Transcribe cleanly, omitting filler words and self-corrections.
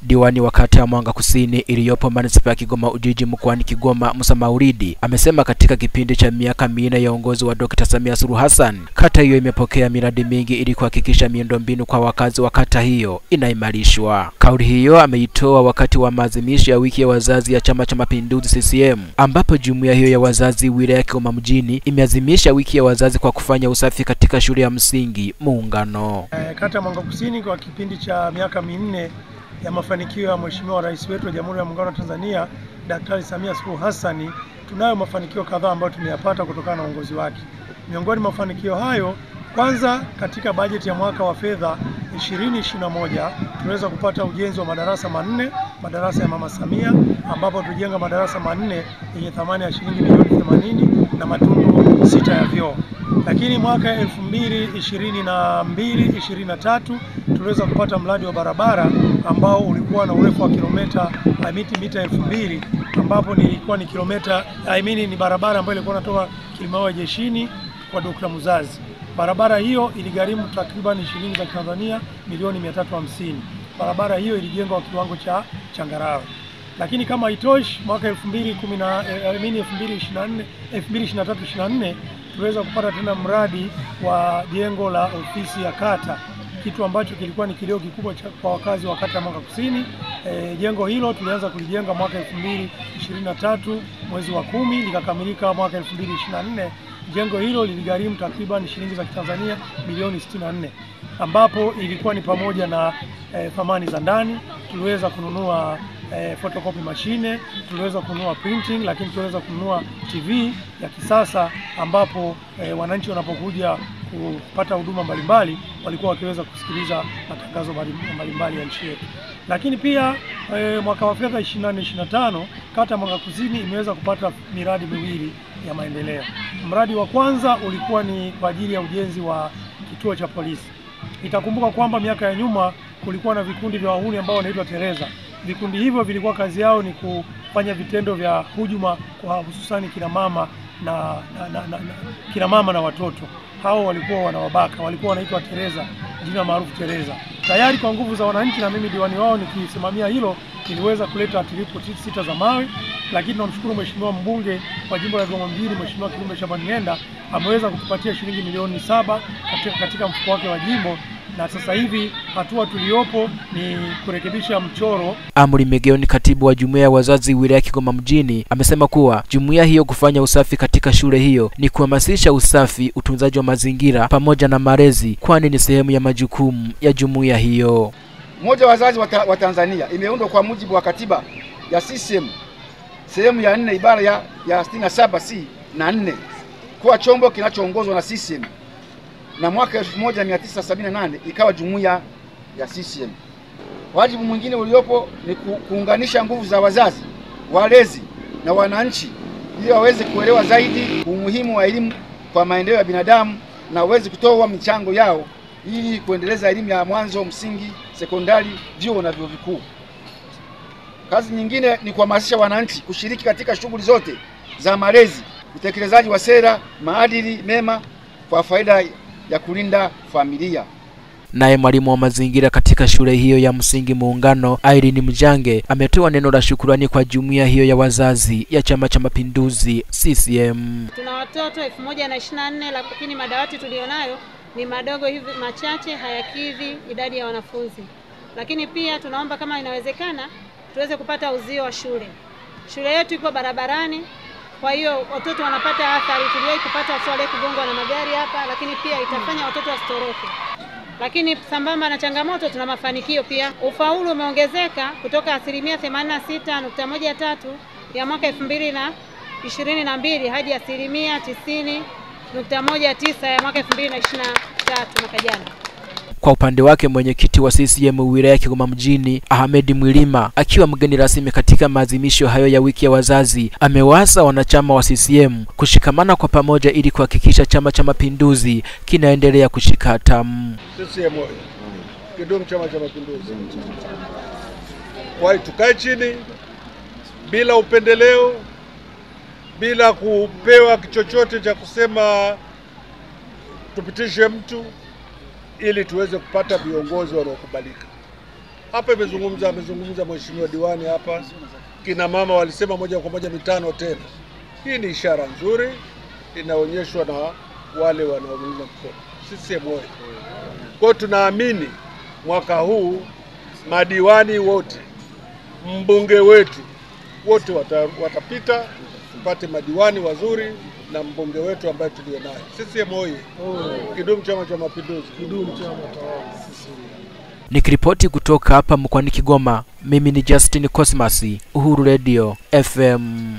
Diwani wa kata ya Mwanga Kusini iliyopo manispaa ya Kigoma Ujiji mkoani Kigoma, Musa Maulidi, amesema katika kipindi cha miaka 4 ya uongozi wa Dr. Samia Suluhu Hassan, kata hiyo imepokea miradi mingi ili kuhakikisha miundombinu kwa wakazi wa kata hiyo inaimarishwa. Kauli hiyo ameitoa wakati wa maadhimisho ya wiki ya wazazi ya Chama cha Mapinduzi CCM, ambapo jumuiya hiyo ya wazazi wilaya ya Kigoma mjini imeadhimisha wiki ya wazazi kwa kufanya usafi katika shule ya msingi Muungano. Kata ya Mwanga Kusini kwa kipindi cha miaka 4 ya mafanikio ya Mheshimiwa Rais wetu wa Jamhuri ya Muungano wa Tanzania Daktari Samia Suluhu Hassan, tunayo mafanikio kadhaa ambayo tumeyapata kutokana na uongozi wake. Miongoni mwa mafanikio hayo, kwanza katika bajeti ya mwaka wa fedha 2021 tunaweza kupata ujenzi wa madarasa 4, madarasa ya Mama Samia, ambapo tulijenga madarasa 4 yenye thamani ya shilingi milioni 80 na matundu 6 ya vyoo. Lakini mwaka 2022-2023 tuliweza kupata mradi wa barabara ambao ulikuwa na urefu wa mita 2000, ambapo nilikuwa ni ni barabara ambayo ilikuwa inatoka Kilimawe Jeshini kwa Dr. Muzazi. Barabara hiyo iligharimu takriban shilingi za Tanzania milioni 350. Barabara hiyo ilijengwa kwa kiwango cha changarawe. Lakini kama haitoshi, mwaka 2023-2024 tuliweza kupata tena mradi wa jengo la ofisi ya kata, kitu ambacho kilikuwa ni kilio kikubwa kwa wakazi wa kata ya Mwanga Kusini. Jengo hilo tulianza kulijenga mwaka 2023 mwezi wa 10, likakamilika mwaka 2024. Jengo hilo liligharimu takriban shilingi za Tanzania milioni 64, ambapo ilikuwa ni pamoja na thamani za ndani. Tuliweza kununua photocopy machine, tuliweza kununua printing, lakini tuliweza kununua TV ya kisasa, ambapo wananchi wanapokuja kupata huduma mbalimbali walikuwa wakiweza kusikiliza matangazo mbalimbali ya nchi yetu. Lakini pia mwaka wa fedha 24-25 kata Mwanga Kusini imeweza kupata miradi miwili ya maendeleo. Mradi wa kwanza ulikuwa ni kwa ajili ya ujenzi wa kituo cha polisi. Itakumbuka kwamba miaka ya nyuma kulikuwa na vikundi vya wahuni ambao wanaitwa Tereza. Vikundi hivyo vilikuwa kazi yao ni kufanya vitendo vya hujuma kwa hususani kina mama na watoto. Hao walikuwa wanawabaka, walikuwa wanaitwa Tereza, jina maarufu Tereza. Tayari kwa nguvu za wananchi na mimi diwani wao nikisimamia hilo, niliweza kuleta ripoti 6 za mawe. Lakini tunamshukuru Mheshimiwa mbunge wa jimbo la Kigoma mjini, Mheshimiwa Kilumbe Shabani Ng'enda, ameweza kutupatia shilingi milioni 7 katika mfuko wake wa jimbo, na sasa hivi hatua tuliopo ni kurekebisha mchoro. Amri Megeo ni katibu wa jumuiya ya wazazi wilaya ya Kigoma mjini, amesema kuwa jumuiya hiyo kufanya usafi katika shule hiyo ni kuhamasisha usafi, utunzaji wa mazingira pamoja na malezi, kwani ni sehemu ya majukumu ya jumuiya hiyo. Umoja wa wazazi wa Tanzania imeundwa kwa mujibu wa katiba ya CCM sehemu ya 4 ibara ya 67C na 4 kuwa chombo kinachoongozwa na CCM, na mwaka 1978 ikawa jumuiya ya CCM. Wajibu mwingine uliopo ni kuunganisha nguvu za wazazi, walezi na wananchi ili waweze kuelewa zaidi umuhimu wa elimu kwa maendeleo ya binadamu na waweze kutoa michango yao ili kuendeleza elimu ya mwanzo, msingi, sekondari, vyuo na vyuo vikuu. Kazi nyingine ni kuhamasisha wananchi kushiriki katika shughuli zote za malezi, utekelezaji wa sera, maadili mema kwa faida ya kulinda familia. Naye mwalimu wa mazingira katika shule hiyo ya msingi Muungano, Irene Mjange, ametoa neno la shukrani kwa jumuiya hiyo ya wazazi ya Chama cha Mapinduzi CCM. Tuna watoto 1024, lakini madawati tulionayo ni madogo hivi, machache, hayakidhi idadi ya wanafunzi. Lakini pia tunaomba kama inawezekana tuweze kupata uzio wa shule. Shule yetu iko barabarani, kwa hiyo watoto wanapata athari. Tuliwahi kupata swali kugongwa na magari hapa, lakini pia itafanya watoto wasitoroke. Lakini sambamba na changamoto tuna mafanikio pia. Ufaulu umeongezeka kutoka 86.13 ya mwaka 2022 hadi 90.19 ya mwaka 2023 mwaka jana. Kwa upande wake mwenyekiti wa CCM wilaya ya Kigoma mjini, Ahmed Mwilima, akiwa mgeni rasmi katika maadhimisho hayo ya wiki ya wazazi, amewaasa wanachama wa CCM kushikamana kwa pamoja ili kuhakikisha Chama cha Mapinduzi kinaendelea kushika hatamu. CCM kidumu Chama cha Mapinduzi. Kwa hiyo tukae chini bila upendeleo, bila kupewa chochote cha kusema tupitishe mtu, ili tuweze kupata viongozi wanaokubalika. hapa. Amezungumza mheshimiwa diwani hapa, kina mama walisema moja kwa moja mitano tena. Hii ni ishara nzuri, inaonyeshwa na wale wanaounga mkono CCM oyee. Kwa tunaamini mwaka huu madiwani wote, mbunge wetu wote watapita, tupate madiwani wazuri na mbunge wetu ambaye tulionaye. CCM oyee. Kidumu Chama cha Mapinduzi. Kidumu chama tawala CCM. Nikiripoti kutoka hapa mkoani Kigoma, mimi ni Justin Cosmas, Uhuru Radio FM.